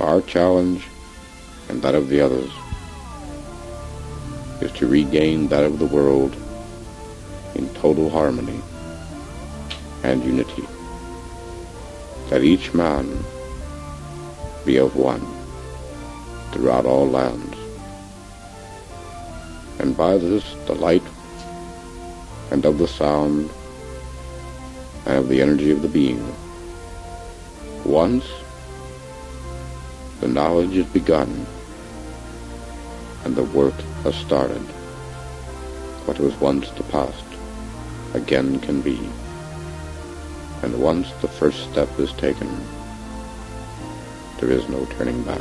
Our challenge, and that of the others, is to regain that of the world in total harmony and unity, that each man be of one throughout all lands. And by this the light and of the sound and of the energy of the being, once the knowledge is begun and the work has started, what was once the past again can be. And once the first step is taken, there is no turning back.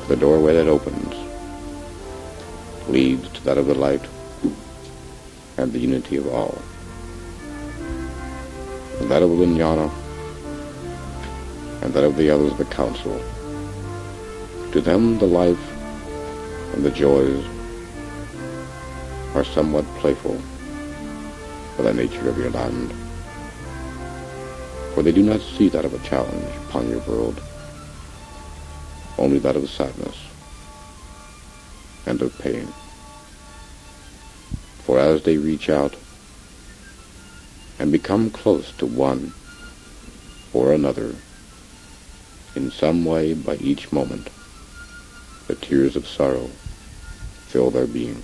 The doorway that opens leads to that of the light and the unity of all. And that of Linyana and that of the others the council. To them the life and the joys are somewhat playful for the nature of your land, for they do not see that of a challenge upon your world, only that of sadness and of pain. For as they reach out and become close to one or another, in some way by each moment, the tears of sorrow fill their being.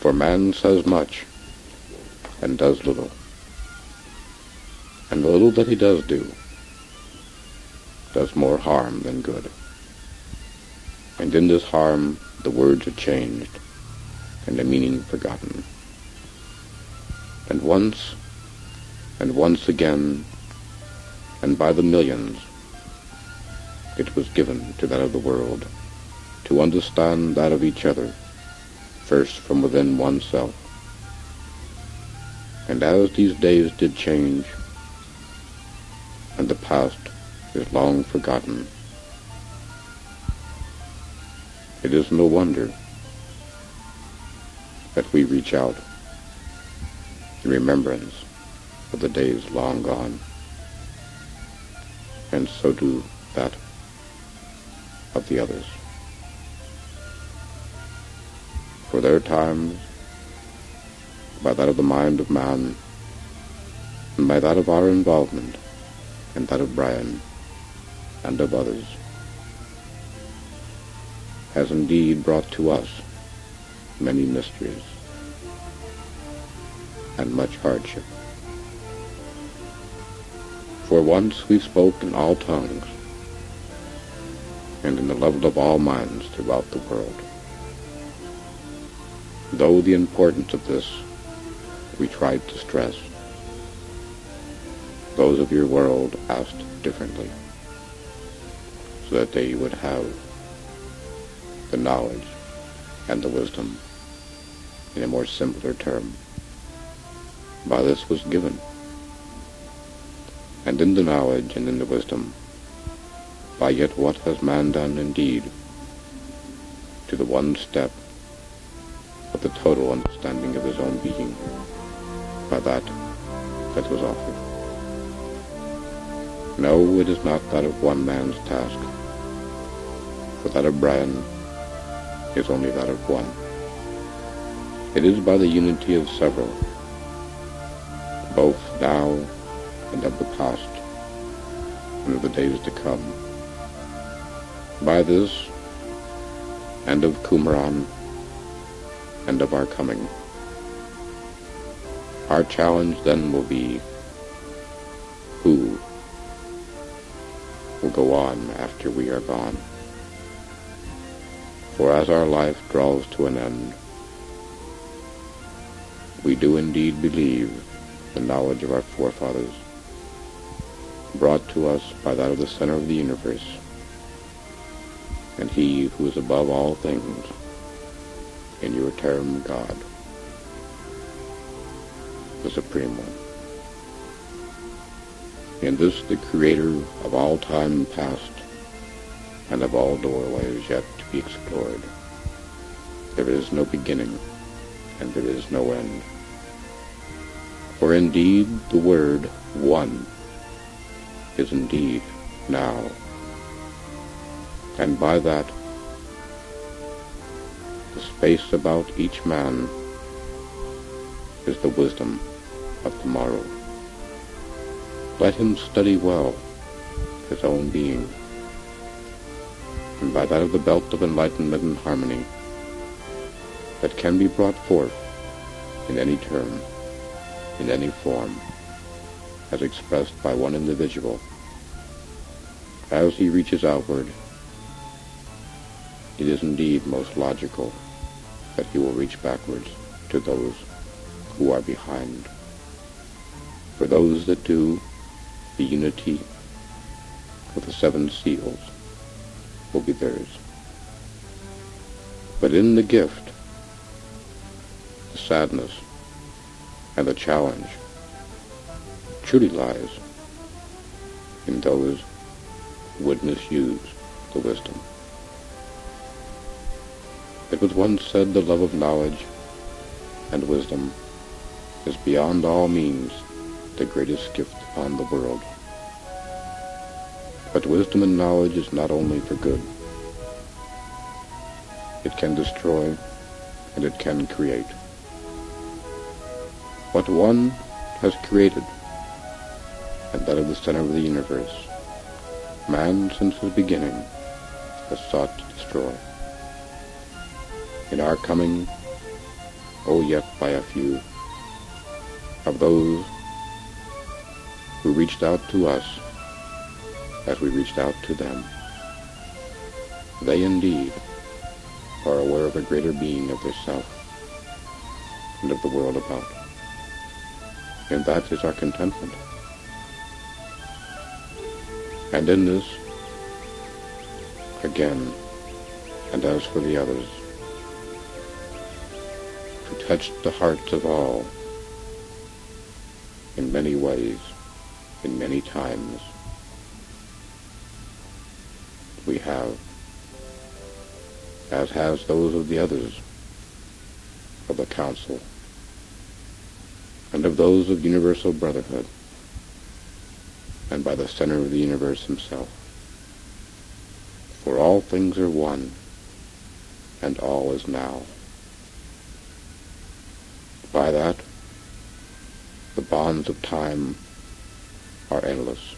For man says much and does little, and the little that he does do does more harm than good. And in this harm the words are changed and the meaning forgotten. And once again, and by the millions, it was given to that of the world to understand that of each other, first from within oneself. And as these days did change, and the past is long forgotten, it is no wonder that we reach out in remembrance of the days long gone, and so do that of the others. For their times, by that of the mind of man, and by that of our involvement, and that of Brian, and of others, has indeed brought to us many mysteries and much hardship. For once we spoke in all tongues, and in the level of all minds throughout the world. Though the importance of this we tried to stress, those of your world asked differently, so that they would have the knowledge and the wisdom in a more simpler term. By this was given, and in the knowledge and in the wisdom, by yet what has man done indeed, to the one step of the total understanding of his own being, by that was offered. No, it is not that of one man's task, for that of Brian is only that of one. It is by the unity of several, both now and of the past, and of the days to come. By this, and of Qumran, and of our coming. Our challenge then will be, who will go on after we are gone? For as our life draws to an end, we do indeed believe the knowledge of our forefathers, brought to us by that of the center of the universe, and he who is above all things, in your term God, the Supreme One. In this the Creator of all time past, and of all doorways yet to be explored, there is no beginning, and there is no end. For indeed the word one is indeed now. And by that, the space about each man is the wisdom of tomorrow. Let him study well his own being, and by that of the belt of enlightenment and harmony that can be brought forth in any term, in any form, as expressed by one individual. As he reaches outward, it is indeed most logical that he will reach backwards to those who are behind. For those that do, the unity of the seven seals will be theirs. But in the gift, the sadness, and the challenge truly lies in those who would misuse the wisdom. It was once said the love of knowledge and wisdom is beyond all means the greatest gift upon the world. But wisdom and knowledge is not only for good. It can destroy and it can create. What one has created, and that of the center of the universe, man since his beginning has sought to destroy. In our coming, oh yet by a few, of those who reached out to us as we reached out to them, they indeed are aware of the greater being of their self and of the world about. And that is our contentment. And in this, again, and as for the others, to touch the hearts of all in many ways, in many times, we have, as has those of the others of the Council, and of those of universal brotherhood, and by the center of the universe himself. For all things are one, and all is now. By that, the bonds of time are endless.